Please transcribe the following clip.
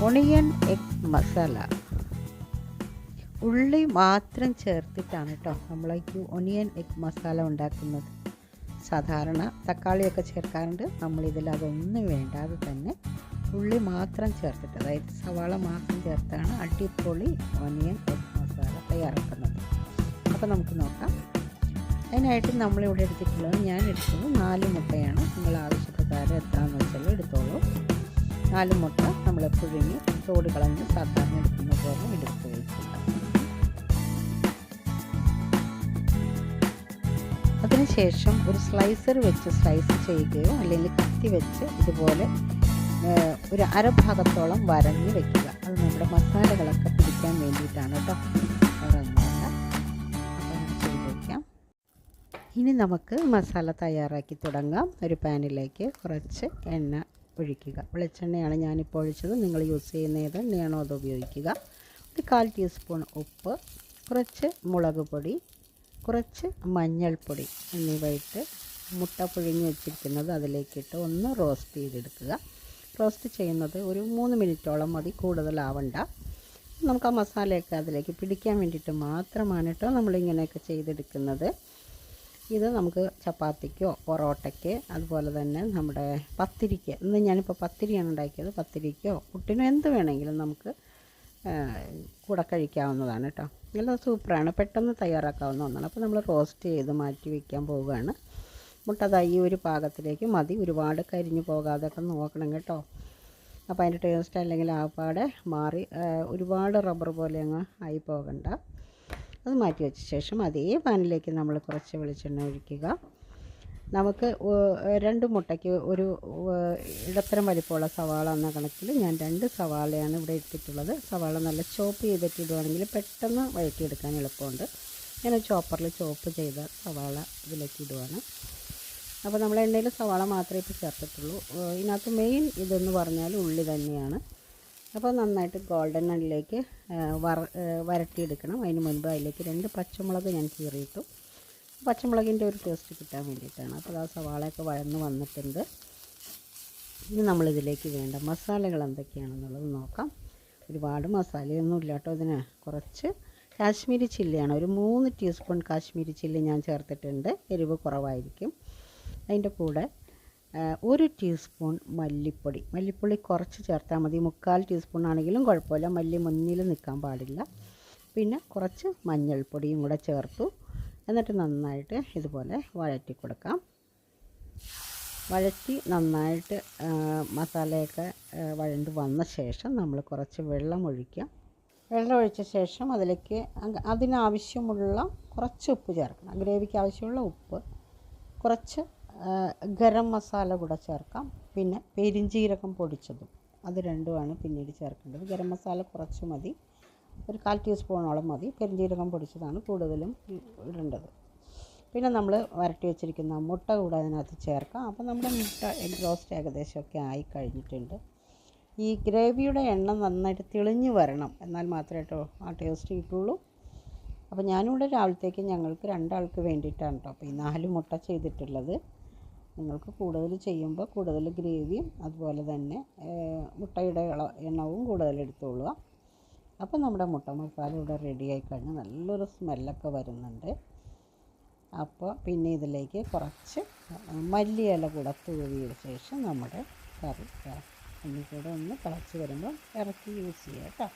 Onion egg masala. ഉള്ളി മാത്രം ചേർത്തിട്ടാണ് കേട്ടോ നമ്മൾ ഈ ഒണിയൻ എഗ് മസാല ഉണ്ടാക്കുന്നത്. സാധാരണ തക്കാളിയൊക്കെ ചേർക്കാറുണ്ട്. നമ്മളിതിൽ അതൊന്നും വേണ്ടാതെ തന്നെ ഉള്ളി മാത്രം ചേർത്തിട്ട്, അതായത് സവാള മാത്രം ചേർത്താണ് അടിപൊളി ഒണിയൻ എഗ് മസാല തയ്യാറാക്കുന്നത്. അപ്പോൾ നമുക്ക് നോക്കാം. അതിനായിട്ട് നമ്മളിവിടെ എടുത്തിട്ടുള്ളത്, ഞാൻ എടുത്തത് 4 മുട്ടയാണ്. നിങ്ങൾ ആവശ്യപ്രകാരം എത്രയാണെന്ന് വെച്ചാൽ എടുത്തോളൂ. 4 മുട്ട നമ്മൾ പുഴുങ്ങി തോട് കളഞ്ഞ് സാധാരണ എടുക്കുന്ന പോലെ എടുത്ത് വയ്ക്കുക. അതിനുശേഷം ഒരു സ്ലൈസർ വെച്ച് സ്ലൈസ് ചെയ്യുകയോ അല്ലെങ്കിൽ കത്തി വെച്ച് ഇതുപോലെ ഒരു അരഭാഗത്തോളം വരഞ്ഞ് വെക്കുക. അത് നമ്മുടെ മസാലകളൊക്കെ പിടിക്കാൻ വേണ്ടിയിട്ടാണ് കേട്ടോ. ചെയ്ത് വയ്ക്കാം. ഇനി നമുക്ക് മസാല തയ്യാറാക്കി തുടങ്ങാം. ഒരു പാനിലേക്ക് കുറച്ച് എണ്ണ ഒഴിക്കുക. വെളിച്ചെണ്ണയാണ് ഞാനിപ്പോൾ ഒഴിച്ചത്. നിങ്ങൾ യൂസ് ചെയ്യുന്ന ഏത് എണ്ണയാണോ അത് ഉപയോഗിക്കുക. ഒരു 1/4 ടീസ്പൂൺ ഉപ്പ്, കുറച്ച് മുളക് പൊടി, കുറച്ച് മഞ്ഞൾപ്പൊടി എന്നിവ ഇട്ട് മുട്ട പുഴുങ്ങി വെച്ചിരിക്കുന്നത് അതിലേക്കിട്ട് ഒന്ന് റോസ്റ്റ് ചെയ്തെടുക്കുക. റോസ്റ്റ് ചെയ്യുന്നത് ഒരു 3 മിനിറ്റോളം മതി, കൂടുതലാവണ്ട. നമുക്ക് ആ മസാലയൊക്കെ അതിലേക്ക് പിടിക്കാൻ വേണ്ടിയിട്ട് മാത്രമാണ് കേട്ടോ നമ്മളിങ്ങനെയൊക്കെ ചെയ്തെടുക്കുന്നത്. ഇത് നമുക്ക് ചപ്പാത്തിക്കോ പൊറോട്ടയ്ക്ക് അതുപോലെ തന്നെ നമ്മുടെ പത്തിരിക്ക്, ഇന്ന് ഞാനിപ്പോൾ പത്തിരിയാണ് ഉണ്ടാക്കിയത്, പത്തിരിക്കോ പുട്ടിനോ എന്ത് വേണമെങ്കിലും നമുക്ക് കൂടെ കഴിക്കാവുന്നതാണ് കേട്ടോ. നല്ല സൂപ്പറാണ്, പെട്ടെന്ന് തയ്യാറാക്കാവുന്ന ഒന്നാണ്. അപ്പോൾ നമ്മൾ റോസ്റ്റ് ചെയ്ത് മാറ്റി വയ്ക്കാൻ പോവുകയാണ്. മുട്ട ഈ ഒരു പാകത്തിലേക്ക് മതി, ഒരുപാട് കരിഞ്ഞു പോകാതെയൊക്കെ നോക്കണം കേട്ടോ. അപ്പോൾ അതിൻ്റെ ടേസ്റ്റ് അല്ലെങ്കിൽ ആപ്പാടെ മാറി ഒരുപാട് റബ്ബർ പോലെ അങ്ങ് ആയി പോകണ്ട. അത് മാറ്റി വെച്ച ശേഷം അതേ പാനിലേക്ക് നമ്മൾ കുറച്ച് വെളിച്ചെണ്ണ ഒഴിക്കുക. നമുക്ക് 2 മുട്ടയ്ക്ക് ഒരു ഇടത്തരം വലിപ്പമുള്ള സവാള എന്ന കണക്കിൽ ഞാൻ 2 സവാളയാണ് ഇവിടെ ഇട്ടിട്ടുള്ളത്. സവാള നല്ല ചോപ്പ് ചെയ്തിട്ടിടുവാണെങ്കിൽ പെട്ടെന്ന് വഴറ്റിയെടുക്കാൻ എളുപ്പമുണ്ട്. ഞാൻ ചോപ്പറിൽ ചോപ്പ് ചെയ്ത സവാള ഇതിലേക്ക് ഇടുവാണ്. അപ്പോൾ നമ്മൾ എണ്ണയിൽ സവാള മാത്രമേ ഇപ്പോൾ ചേർത്തിട്ടുള്ളൂ. ഇതിനകത്ത് മെയിൻ ഇതെന്ന് പറഞ്ഞാൽ ഉള്ളി തന്നെയാണ്. അപ്പോൾ നന്നായിട്ട് ഗോൾഡൻ കളറിലേക്ക് വരട്ടിയെടുക്കണം. അതിന് മുൻപ് അതിലേക്ക് 2 പച്ചമുളക് ഞാൻ കീറിയിട്ടു. പച്ചമുളകിൻ്റെ ഒരു ടേസ്റ്റ് കിട്ടാൻ വേണ്ടിയിട്ടാണ്. അപ്പോൾ ആ സവാളയൊക്കെ വഴന്ന് വന്നിട്ടുണ്ട്. ഇനി നമ്മളിതിലേക്ക് വേണ്ട മസാലകൾ എന്തൊക്കെയാണെന്നുള്ളത് നോക്കാം. ഒരുപാട് മസാലയൊന്നും ഇല്ല കേട്ടോ ഇതിന്. കുറച്ച് കാശ്മീരി ചില്ലിയാണ്, ഒരു 3 ടീസ്പൂൺ കാശ്മീരി ചില്ലി ഞാൻ ചേർത്തിട്ടുണ്ട്. എരിവ് കുറവായിരിക്കും. അതിൻ്റെ കൂടെ 1 ടീസ്പൂൺ മല്ലിപ്പൊടി കുറച്ച് ചേർത്താൽ മതി. 3/4 ടീസ്പൂൺ ആണെങ്കിലും കുഴപ്പമില്ല, മല്ലി മുന്നിൽ നിൽക്കാൻ പാടില്ല. പിന്നെ കുറച്ച് മഞ്ഞൾപ്പൊടിയും കൂടെ ചേർത്തു. എന്നിട്ട് നന്നായിട്ട് ഇതുപോലെ വഴറ്റി കൊടുക്കാം. വഴറ്റി നന്നായിട്ട് മസാലയൊക്കെ വഴണ്ട് വന്ന ശേഷം നമ്മൾ കുറച്ച് വെള്ളം ഒഴിക്കുക. വെള്ളം ഒഴിച്ച ശേഷം അതിലേക്ക് അതിനാവശ്യമുള്ള കുറച്ച് ഉപ്പ് ചേർക്കണം. ഗ്രേവിക്ക് ആവശ്യമുള്ള ഉപ്പ്, കുറച്ച് ഗരം മസാല കൂടെ ചേർക്കാം. പിന്നെ പെരിഞ്ജീരകം പൊടിച്ചതും, അത് രണ്ടുമാണ് പിന്നീട് ചേർക്കേണ്ടത്. ഗരം മസാല കുറച്ച് മതി, ഒരു 1/4 ടീസ്പൂണോളം മതി. പെരിഞ്ജീരകം പൊടിച്ചതാണ് കൂടുതലും ഇടേണ്ടത്. പിന്നെ നമ്മൾ വരട്ടി വെച്ചിരിക്കുന്ന മുട്ട കൂടെ അതിനകത്ത് ചേർക്കാം. അപ്പോൾ നമ്മുടെ മുട്ട എഗ് റോസ്റ്റ് ഏകദേശമൊക്കെ ആയി കഴിഞ്ഞിട്ടുണ്ട്. ഈ ഗ്രേവിയുടെ എണ്ണ നന്നായിട്ട് തെളിഞ്ഞ് വരണം, എന്നാൽ മാത്രമേ കേട്ടോ ആ ടേസ്റ്റ് കിട്ടുള്ളൂ. അപ്പോൾ ഞാനിവിടെ രാവിലത്തേക്ക് ഞങ്ങൾക്ക് 2 ആൾക്ക് വേണ്ടിയിട്ടാണ് കേട്ടോ അപ്പോൾ ഈ 4 മുട്ട ചെയ്തിട്ടുള്ളത്. നിങ്ങൾക്ക് കൂടുതൽ ചെയ്യുമ്പോൾ കൂടുതൽ ഗ്രേവിയും അതുപോലെ തന്നെ മുട്ടയുടെ എണ്ണവും കൂടുതൽ എടുത്തോളുക. അപ്പോൾ നമ്മുടെ മുട്ട മസാല ഇവിടെ റെഡിയായി കഴിഞ്ഞാൽ നല്ലൊരു സ്മെല്ലൊക്കെ വരുന്നുണ്ട്. അപ്പോൾ പിന്നെ ഇതിലേക്ക് കുറച്ച് മല്ലിയില കൂടെ തൂവിയ ശേഷം നമ്മുടെ കറി കൂടെ ഒന്ന് തിളച്ച് വരുമ്പോൾ ഇറക്കി യൂസ് ചെയ്യാം കേട്ടോ.